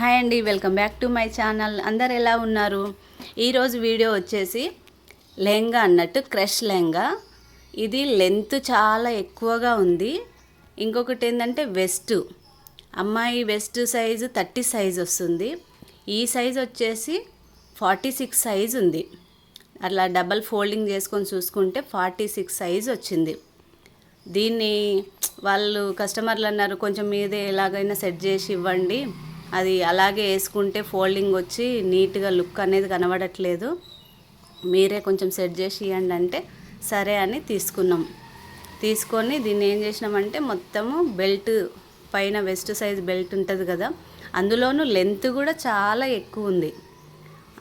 Hi అండి, welcome back to my channel. అందరు ఎలా ఉన్నారు? ఈరోజు వీడియో వచ్చేసి లెహంగా అన్నట్టు, క్రష్ లెహంగా. ఇది లెంత్ చాలా ఎక్కువగా ఉంది. ఇంకొకటి ఏంటంటే వెస్ట్, అమ్మాయి వెస్ట్ సైజు 30 సైజు వస్తుంది. ఈ సైజు వచ్చేసి 46 సైజు ఉంది. అట్లా డబల్ ఫోల్డింగ్ చేసుకొని చూసుకుంటే 46 సైజు వచ్చింది. దీన్ని వాళ్ళు కస్టమర్లు అన్నారు, కొంచెం మీదే ఎలాగైనా సెట్ చేసి ఇవ్వండి, అది అలాగే వేసుకుంటే ఫోల్డింగ్ వచ్చి నీట్గా లుక్ అనేది కనబడట్లేదు, మీరే కొంచెం సెట్ చేసి ఇవ్వండి అంటే సరే అని తీసుకొని దీన్ని ఏం చేసినామంటే మొత్తము బెల్ట్ పైన వెస్ట్ సైజ్ బెల్ట్ ఉంటుంది కదా, అందులోనూ లెంత్ కూడా చాలా ఎక్కువ ఉంది.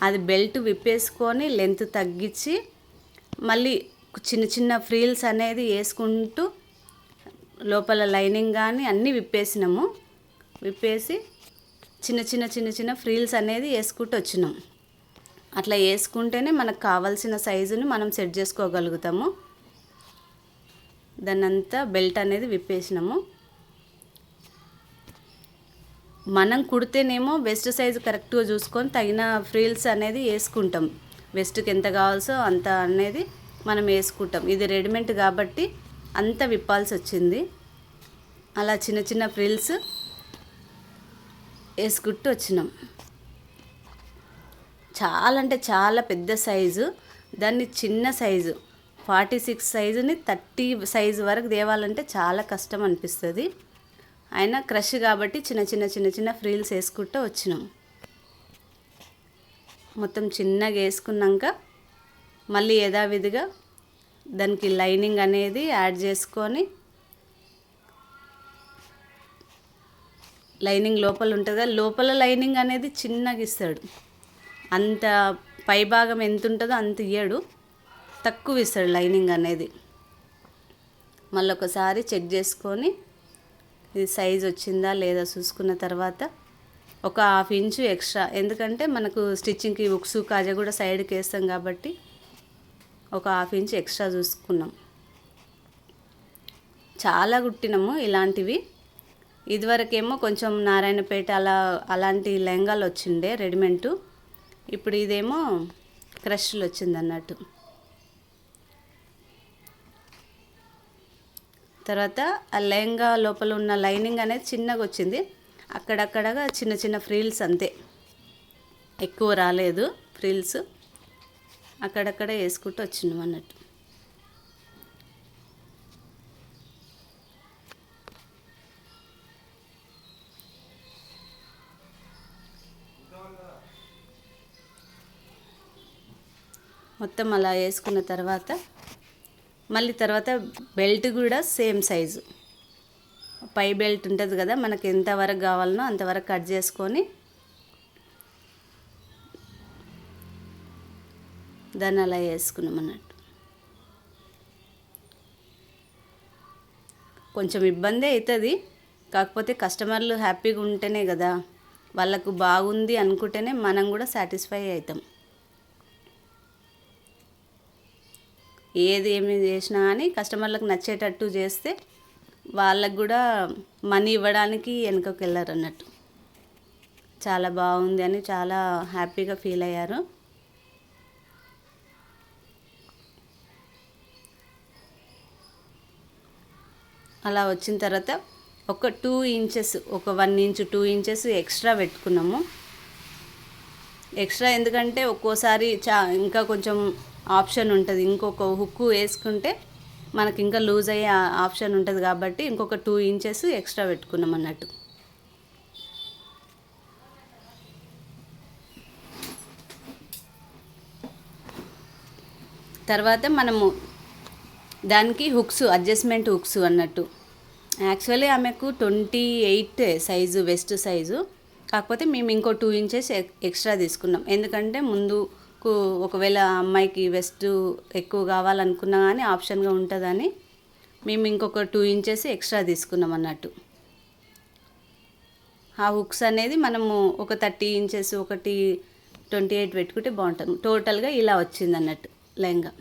అది బెల్ట్ విప్పేసుకొని లెంత్ తగ్గించి మళ్ళీ చిన్న చిన్న ఫ్రీల్స్ అనేది వేసుకుంటూ లోపల లైనింగ్ కానీ అన్నీ విప్పేసి చిన్న చిన్న ఫ్రీల్స్ అనేది వేసుకుంటూ వచ్చినాం. అట్లా వేసుకుంటేనే మనకు కావాల్సిన సైజుని మనం సెట్ చేసుకోగలుగుతాము. దాన్నంతా బెల్ట్ అనేది విప్పేసినాము. మనం కుడితేనేమో వెస్ట్ సైజు కరెక్ట్గా చూసుకొని తగిన ఫ్రీల్స్ అనేది వేసుకుంటాం. వెస్ట్కి ఎంత కావాల్సో అంత అనేది మనం వేసుకుంటాం. ఇది రెడీమేడ్ కాబట్టి అంత విప్పాల్సి వచ్చింది. అలా చిన్న చిన్న ఫ్రిల్స్ వేసుకుంటూ వచ్చినాం. చాలా అంటే చాలా పెద్ద సైజు, దాన్ని చిన్న సైజు 46 సైజుని 30 సైజు వరకు తేవాలంటే చాలా కష్టం అనిపిస్తుంది. అయినా క్రష్ కాబట్టి చిన్న ఫ్రీల్స్ వేసుకుంటూ వచ్చినాం. మొత్తం చిన్నగా వేసుకున్నాక మళ్ళీ యథావిధిగా దానికి లైనింగ్ అనేది యాడ్ చేసుకొని, లైనింగ్ లోపల ఉంటుంది కదా, లోపల లైనింగ్ అనేది చిన్నగా ఇస్తాడు. అంత పై భాగం ఎంత ఉంటుందో అంత ఇయ్యడు, తక్కువ ఇస్తాడు లైనింగ్ అనేది. మళ్ళీ ఒకసారి చెక్ చేసుకొని ఇది సైజ్ వచ్చిందా లేదా చూసుకున్న తర్వాత ఒక 1/2 ఇంచు ఎక్స్ట్రా, ఎందుకంటే మనకు స్టిచ్చింగ్కి ఉక్స్ కాజా కూడా సైడ్కి వేస్తాం కాబట్టి ఒక 1/2 ఇంచు ఎక్స్ట్రా చూసుకున్నాం. చాలా కుట్టినాము ఇలాంటివి. ఇదివరకేమో కొంచెం నారాయణపేట అలాంటి లెహంగాలు వచ్చిండే రెడీమేడ్. ఇప్పుడు ఇదేమో క్రష్లు వచ్చింది అన్నట్టు. తర్వాత ఆ లెహంగా లోపల ఉన్న లైనింగ్ అనేది చిన్నగా వచ్చింది. అక్కడక్కడగా చిన్న ఫ్రీల్స్, అంతే, ఎక్కువ రాలేదు ఫ్రీల్స్. అక్కడక్కడ వేసుకుంటూ వచ్చినాం అన్నట్టు. మొత్తం అలా వేసుకున్న తర్వాత మళ్ళీ తర్వాత బెల్ట్ కూడా సేమ్ సైజు, పై బెల్ట్ ఉంటుంది కదా, మనకి ఎంతవరకు కావాలనో అంతవరకు కట్ చేసుకొని దాన్ని అలా వేసుకున్నాం అన్నట్టు. కొంచెం ఇబ్బంది అవుతుంది, కాకపోతే కస్టమర్లు హ్యాపీగా ఉంటేనే కదా, వాళ్ళకు బాగుంది అనుకుంటేనే మనం కూడా సాటిస్ఫై అవుతాం. ఏమి చేసినా కానీ కస్టమర్లకు నచ్చేటట్టు చేస్తే వాళ్ళకు కూడా మనీ ఇవ్వడానికి వెనుకకు వెళ్ళరు అన్నట్టు. చాలా బాగుంది అని చాలా హ్యాపీగా ఫీల్ అయ్యారు. అలా వచ్చిన తర్వాత ఒక 2 ఇంచెస్, ఒక 1 ఇంచు 2 ఇంచెస్ ఎక్స్ట్రా పెట్టుకున్నాము. ఎక్స్ట్రా ఎందుకంటే ఒక్కోసారి ఇంకా కొంచెం ఆప్షన్ ఉంటుంది, ఇంకొక హుక్కు వేసుకుంటే మనకి ఇంకా లూజ్ అయ్యే ఆప్షన్ ఉంటుంది కాబట్టి ఇంకొక 2 ఇంచెస్ ఎక్స్ట్రా పెట్టుకున్నాం అన్నట్టు. తర్వాత మనము దానికి హుక్స్, అడ్జస్ట్మెంట్ హుక్స్ అన్నట్టు. యాక్చువల్లీ ఆమెకు 28 సైజు వెస్ట్ సైజు, కాకపోతే మేము ఇంకో 2 ఇంచెస్ ఎక్స్ట్రా తీసుకున్నాం. ఎందుకంటే ముందుకు ఒకవేళ అమ్మాయికి వెస్ట్ ఎక్కువ కావాలనుకున్నా కానీ ఆప్షన్గా ఉంటుందని మేము ఇంకొక 2 ఇంచెస్ ఎక్స్ట్రా తీసుకున్నాం అన్నట్టు. ఆ హుక్స్ అనేది మనము ఒక 30 ఇంచెస్, ఒకటి 28 పెట్టుకుంటే బాగుంటుంది. టోటల్గా ఇలా వచ్చింది అన్నట్టు లెహంగా.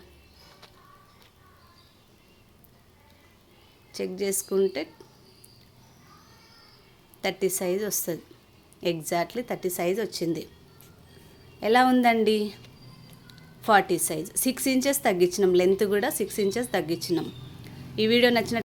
చెక్ చేసుకుంటే 30 సైజ్ వస్తుంది. ఎగ్జాక్ట్లీ 30 సైజ్ వచ్చింది. ఎలా ఉందండి? 40 సైజ్, 6 ఇంచెస్ తగ్గించినాం, లెంత్ కూడా 6 ఇంచెస్ తగ్గించినాం. ఈ వీడియో నచ్చిన